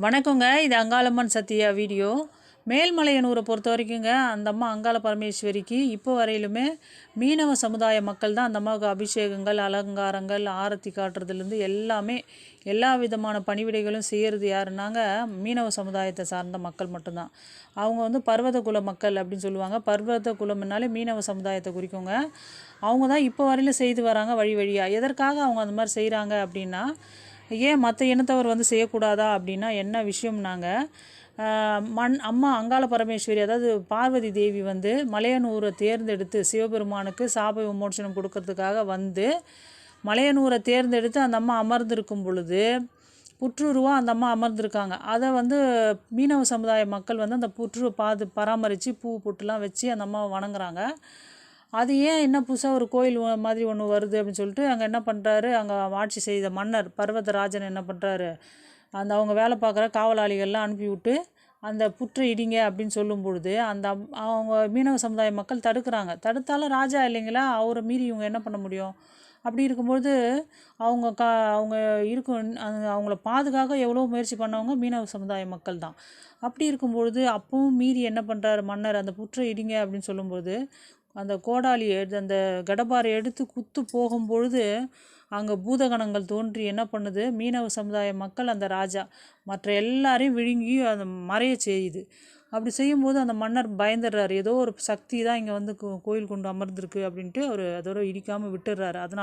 வணக்கங்க. இது அங்காளம்மன் சத்யா வீடியோ. மேல்மலையனூரை பொறுத்த வரைக்குங்க, அந்த அம்மா அங்காள பரமேஸ்வரிக்கு இப்போ வரையிலுமே மீனவ சமுதாய மக்கள் தான் அந்த அம்மாவுக்கு அபிஷேகங்கள், அலங்காரங்கள், ஆரத்தி காட்டுறதுலேருந்து எல்லாமே எல்லா விதமான பணிவிடைகளும் செய்கிறது யாருன்னாங்க, மீனவ சமுதாயத்தை சார்ந்த மக்கள் மட்டும்தான். அவங்க பர்வத குல மக்கள் அப்படின்னு சொல்லுவாங்க. பர்வத குலம்னாலே மீனவ சமுதாயத்தை குறிக்குங்க. அவங்க தான் இப்போ வரையிலும் செய்து வராங்க வழி வழியாக. எதற்காக அவங்க அந்த மாதிரி செய்கிறாங்க அப்படின்னா, ஏன் மற்ற இனத்தவர் செய்யக்கூடாதா அப்படின்னா என்ன விஷயம்னாங்க, அம்மா அங்காள பரமேஸ்வரி அதாவது பார்வதி தேவி மலையனூரை தேர்ந்தெடுத்து சிவபெருமானுக்கு சாப விமோசனம் கொடுக்கறதுக்காக மலையனூரை தேர்ந்தெடுத்து அந்த அம்மா அமர்ந்திருக்கும் பொழுது புற்றுருவாக அந்த அம்மா அமர்ந்திருக்காங்க. அதை மீனவ சமுதாய மக்கள் அந்த புற்று பராமரித்து பூ பொட்டுலாம் வச்சு அந்த அம்மாவை வணங்குறாங்க. அது ஏன் என்ன புதுசாக ஒரு கோயில் மாதிரி ஒன்று வருது அப்படின்னு சொல்லிட்டு அங்கே என்ன பண்ணுறாரு, அங்கே ஆட்சி செய்த மன்னர் பர்வதராஜன் என்ன பண்ணுறாரு, அவங்க வேலை பார்க்குற காவலாளிகள்லாம் அனுப்பிவிட்டு அந்த புற்றை இடிங்க அப்படின்னு சொல்லும் பொழுது அவங்க மீனவ சமுதாய மக்கள் தடுக்கிறாங்க. தடுத்தாலும் ராஜா இல்லைங்களா, அவரை மீறி இவங்க என்ன பண்ண முடியும்? அப்படி இருக்கும்பொழுது அவங்க அவங்க அவங்கள பாதுகாக்க எவ்வளோ முயற்சி பண்ணவங்க மீனவ சமுதாய மக்கள் தான். அப்படி இருக்கும்பொழுது அப்பவும் மீறி என்ன பண்ணுறாரு மன்னர், அந்த புற்றை இடிங்க அப்படின்னு சொல்லும்போது அந்த கோடாலி அந்த கடப்பாரை எடுத்து குத்து போகும்பொழுது அங்கே பூதகணங்கள் தோன்றி என்ன பண்ணுது, மீனவ சமுதாய மக்கள் அந்த ராஜா மற்ற எல்லாரையும் விழுங்கி அந்த மறைய செய்யுது. அப்படி செய்யும்போது அந்த மன்னர் பயந்துடுறாரு. ஏதோ ஒரு சக்தி தான் இங்கே கோயில் கொண்டு அமர்ந்திருக்கு அப்படின்ட்டு அவர் அதோட இடிக்காமல் விட்டுடுறாரு. அதனால